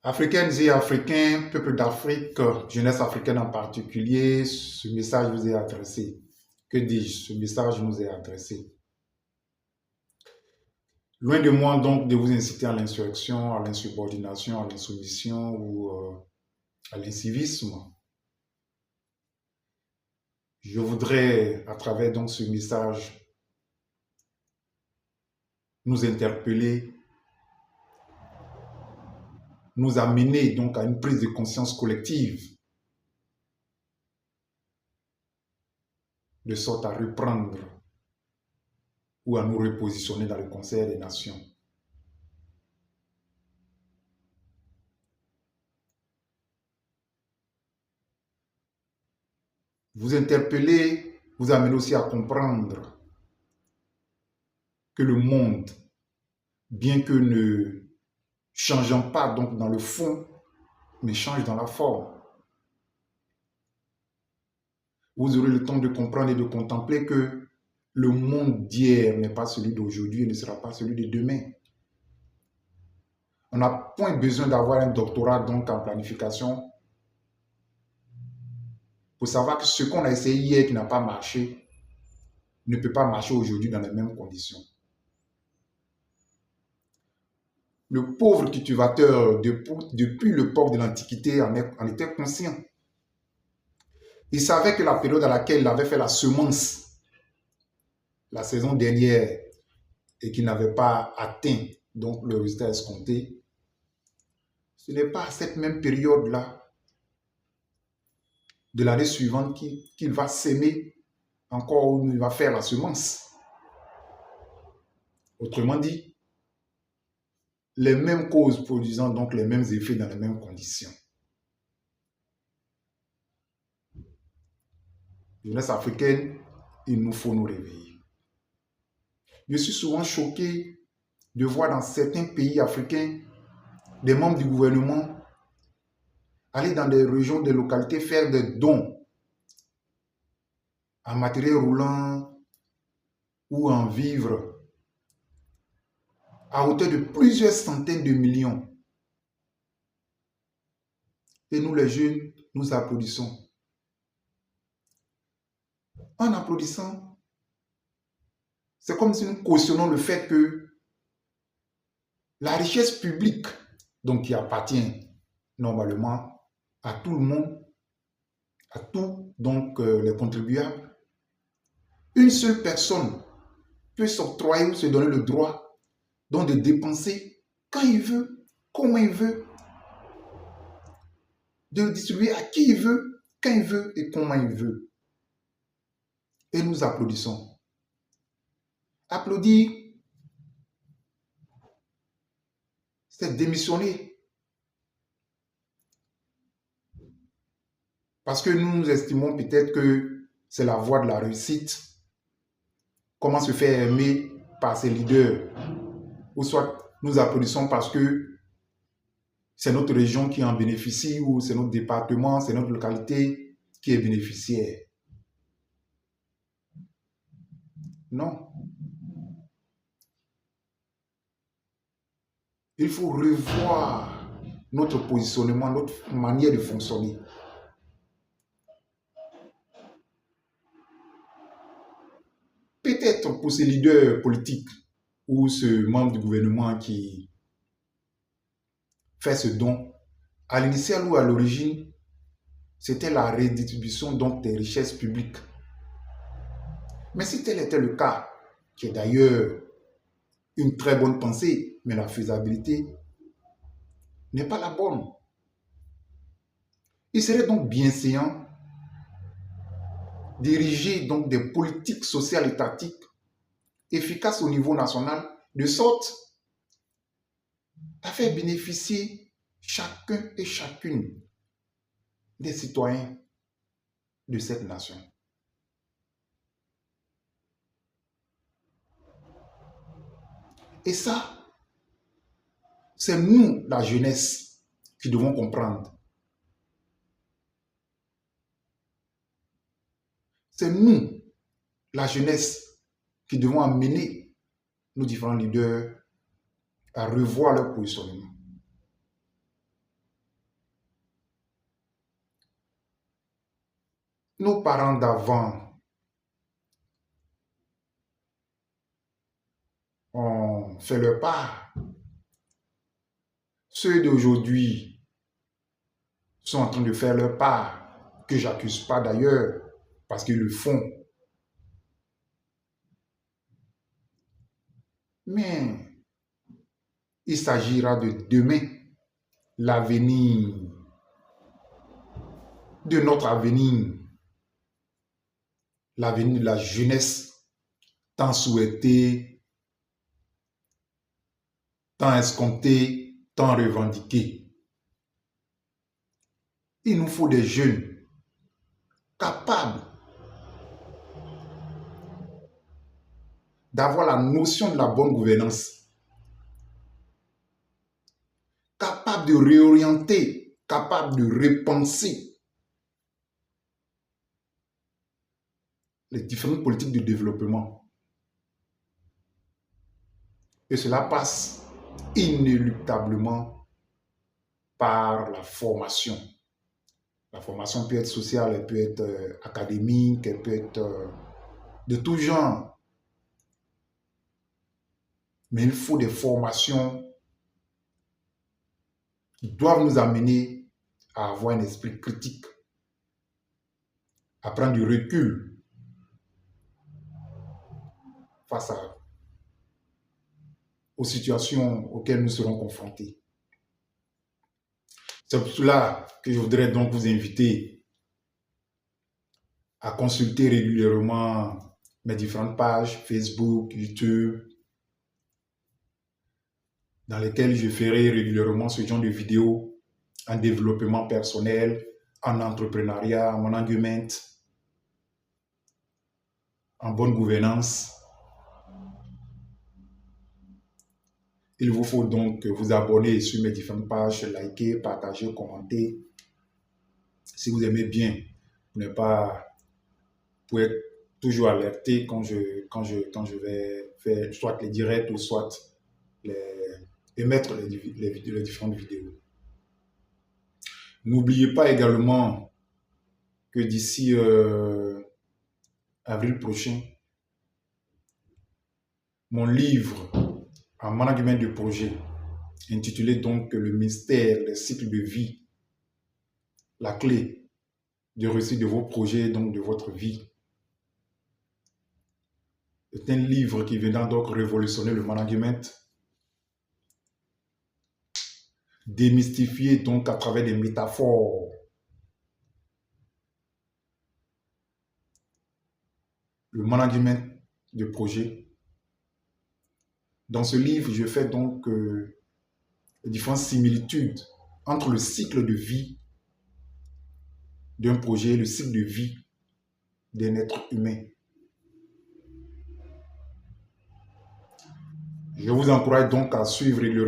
Africaines et Africains, peuple d'Afrique, jeunesse africaine en particulier, ce message vous est adressé. Que dis-je? Ce message nous est adressé. Loin de moi donc de vous inciter à l'insurrection, à l'insubordination, à l'insoumission ou à l'incivisme. Je voudrais, à travers donc ce message, nous interpeller, nous amener donc à une prise de conscience collective, de sorte à reprendre ou à nous repositionner dans le concert des nations. Vous interpeller, vous amener aussi à comprendre que le monde, bien que ne changeant pas donc dans le fond, mais change dans la forme. Vous aurez le temps de comprendre et de contempler que le monde d'hier n'est pas celui d'aujourd'hui et ne sera pas celui de demain. On n'a point besoin d'avoir un doctorat donc en planification pour savoir que ce qu'on a essayé hier qui n'a pas marché ne peut pas marcher aujourd'hui dans les mêmes conditions. Le pauvre cultivateur, depuis le port de l'Antiquité, en était conscient. Il savait que la période à laquelle il avait fait la semence, la saison dernière, et qu'il n'avait pas atteint donc le résultat escompté, ce n'est pas à cette même période-là de l'année suivante qu'il va s'aimer encore où il va faire la semence. Autrement dit, les mêmes causes produisant donc les mêmes effets dans les mêmes conditions. Jeunesse africaine, il nous faut nous réveiller. Je suis souvent choqué de voir dans certains pays africains des membres du gouvernement aller dans des régions, des localités, faire des dons en matériel roulant ou en vivres à hauteur de plusieurs centaines de millions. Et nous, les jeunes, nous applaudissons. En applaudissant, c'est comme si nous cautionnons le fait que la richesse publique, donc qui appartient normalement à tout le monde, à tous donc les contribuables, une seule personne peut s'octroyer ou se donner le droit donc de dépenser quand il veut, comment il veut, de distribuer à qui il veut, quand il veut et comment il veut. Et nous applaudissons. Applaudir, c'est démissionner. Parce que nous estimons peut-être que c'est la voie de la réussite. Comment se faire aimer par ses leaders. Ou soit nous applaudissons parce que c'est notre région qui en bénéficie ou c'est notre département, c'est notre localité qui est bénéficiaire. Non. Il faut revoir notre positionnement, notre manière de fonctionner. Peut-être pour ces leaders politiques ou ce membre du gouvernement qui fait ce don, à l'initial ou à l'origine, c'était la redistribution donc des richesses publiques. Mais si tel était le cas, qui est d'ailleurs une très bonne pensée, mais la faisabilité n'est pas la bonne. Il serait donc bienséant d'ériger donc des politiques sociales étatiques efficaces au niveau national, de sorte à faire bénéficier chacun et chacune des citoyens de cette nation. Et ça, c'est nous, la jeunesse, qui devons comprendre. C'est nous, la jeunesse, qui devons amener nos différents leaders à revoir leur positionnement. nos parents d'avant ont fait leur part. Ceux d'aujourd'hui sont en train de faire leur part, que j'accuse pas d'ailleurs, parce qu'ils le font. Mais il s'agira de demain, l'avenir, de notre avenir, l'avenir de la jeunesse, tant souhaité, tant escompté, tant revendiqué. Il nous faut des jeunes capables d'avoir la notion de la bonne gouvernance, capables de réorienter, capables de repenser les différentes politiques de développement. Et cela passe inéluctablement par la formation. La formation peut être sociale, elle peut être académique, elle peut être de tout genre. Mais il faut des formations qui doivent nous amener à avoir un esprit critique, à prendre du recul face aux situations auxquelles nous serons confrontés. C'est pour cela que je voudrais donc vous inviter à consulter régulièrement mes différentes pages Facebook, YouTube, dans lesquelles je ferai régulièrement ce genre de vidéos en développement personnel, en entrepreneuriat, en management, en bonne gouvernance. Il vous faut donc vous abonner sur mes différentes pages, liker, partager, commenter. Si vous aimez bien, vous pouvez être toujours alerté quand je vais faire soit les directs ou soit émettre les différentes vidéos. N'oubliez pas également que d'ici avril prochain, mon livre en management de projet, intitulé donc Le mystère des cycles de vie, la clé de réussite de vos projets, donc de votre vie. C'est un livre qui viendra donc révolutionner le management, démystifier donc à travers des métaphores le management de projet. Dans ce livre, je fais donc les différentes similitudes entre le cycle de vie d'un projet et le cycle de vie d'un être humain. Je vous encourage donc à suivre le